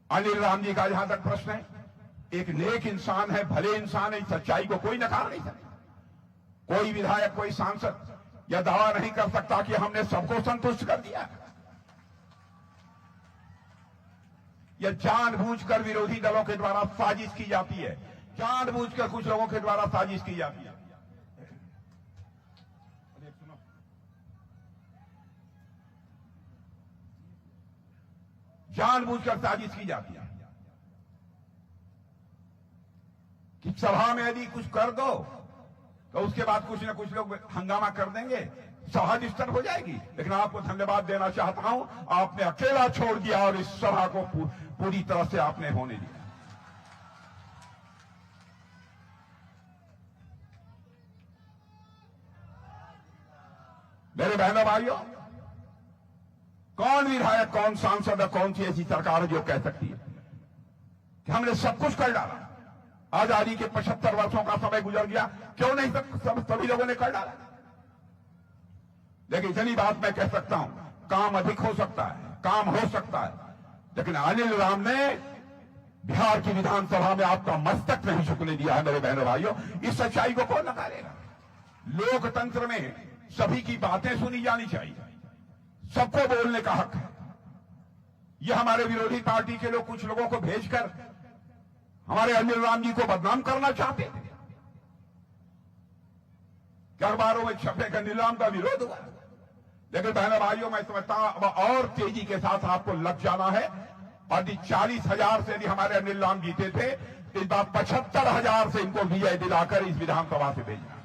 अनिल राम जी का जहां तक प्रश्न है, एक नेक इंसान है, भले इंसान है, सच्चाई को कोई नकार नहीं सकता। कोई विधायक, कोई सांसद यह दावा नहीं कर सकता कि हमने सबको संतुष्ट कर दिया। यह जानबूझकर विरोधी दलों के द्वारा साजिश की जाती है, जानबूझकर कुछ लोगों के द्वारा साजिश की जाती है। जानबूझकर साजिश की जाती है कि सभा में यदि कुछ कर दो तो उसके बाद कुछ न कुछ लोग हंगामा कर देंगे, सभा डिस्टर्ब हो जाएगी। लेकिन आपको धन्यवाद देना चाहता हूं, आपने अकेला छोड़ दिया और इस सभा को पूरी तरह से आपने होने दिया। मेरे बहनों भाइयों, कौन विधायक, कौन सांसद, कौन सी ऐसी सरकार है जो कह सकती है कि हमने सब कुछ कर डाला? आजादी के 75 वर्षों का समय गुजर गया, क्यों नहीं सभी लोगों ने कर डाला? लेकिन इतनी बात मैं कह सकता हूं, काम अधिक हो सकता है, काम हो सकता है, लेकिन अनिल राम ने बिहार की विधानसभा में आपका मस्तक नहीं झुकने दिया है। मेरे बहनों भाइयों, इस सच्चाई को कौन नकारेगा? लोकतंत्र में सभी की बातें सुनी जानी चाहिए, सबको बोलने का हक है। यह हमारे विरोधी पार्टी के लोग कुछ लोगों को भेजकर हमारे अनिल राम जी को बदनाम करना चाहते थे। अखबारों में छपे का अनिल राम का विरोध हुआ। लेकिन बहनों भाइयों, मैं समझता हूं अब और तेजी के साथ आपको लग जाना है। और 40,000 से यदि हमारे अनिल राम जीते थे, तो इस बार 75,000 से इनको विजय दिलाकर इस विधानसभा से भेजना।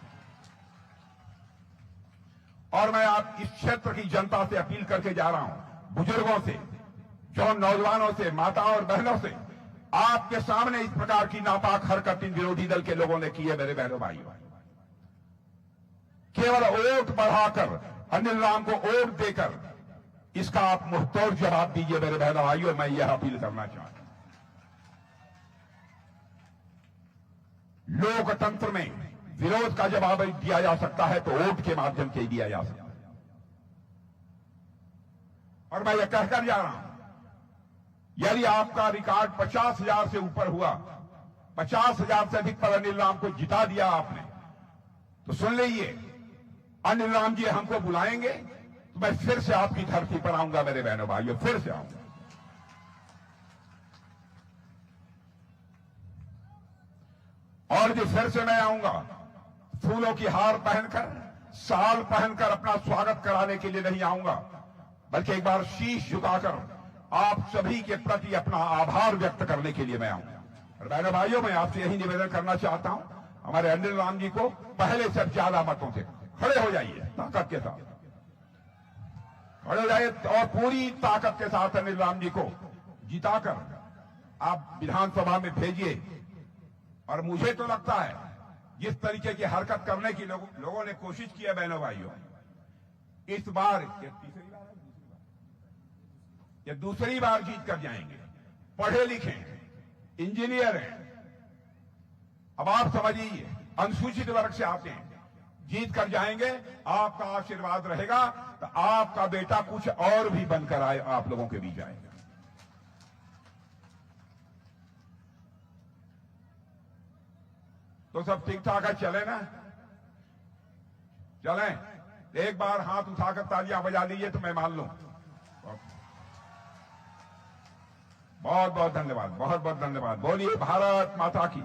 और मैं आप इस क्षेत्र की जनता से अपील करके जा रहा हूं, बुजुर्गों से, जो नौजवानों से, माताओं और बहनों से, आपके सामने इस प्रकार की नापाक हरकत इन विरोधी दल के लोगों ने की है। मेरे बहनों भाइयों, केवल वोट बढ़ाकर, अनिल राम को वोट देकर इसका आप मुंहतोड़ जवाब दीजिए। मेरे बहनों भाइयों, मैं यह अपील करना चाहता हूं। लोकतंत्र में विरोध का जवाब दिया जा सकता है तो वोट के माध्यम से दिया जा सकता है। और मैं यह कहकर जा रहा हूं, यदि आपका रिकॉर्ड 50,000 से ऊपर हुआ, 50,000 से अधिक पर अनिल राम को जिता दिया आपने, तो सुन लीजिए, अनिल राम जी हमको बुलाएंगे तो मैं फिर से आपकी धरती पर आऊंगा। मेरे बहनों भाइयों, फिर से आऊंगा। और जो फिर से मैं आऊंगा, फूलों की हार पहनकर, शाल पहनकर अपना स्वागत कराने के लिए नहीं आऊंगा, बल्कि एक बार शीश झुकाकर आप सभी के प्रति अपना आभार व्यक्त करने के लिए मैं आऊंगा। और बहनों भाइयों, मैं आपसे यही निवेदन करना चाहता हूं, हमारे अनिल राम जी को पहले से ज्यादा मतों से खड़े हो जाइए, ताकत के साथ खड़े हो जाइए और पूरी ताकत के साथ अनिल राम जी को जिताकर आप विधानसभा में भेजिए। और मुझे तो लगता है जिस तरीके की हरकत करने की लोगों ने कोशिश की है, बहनों भाइयों, इस बार ये दूसरी बार जीत कर जाएंगे। पढ़े लिखे इंजीनियर हैं, अब आप समझिए, अनुसूचित वर्ग से आते हैं, जीत कर जाएंगे। आपका आशीर्वाद रहेगा तो आपका बेटा कुछ और भी बनकर आए, आप लोगों के बीच आएगा। तो सब ठीक ठाक है, चले ना? चलें? एक बार हाथ उठाकर तालियां बजा दीजिए तो मैं मान लूं। बहुत बहुत धन्यवाद, बहुत बहुत धन्यवाद। बोलिए भारत माता की।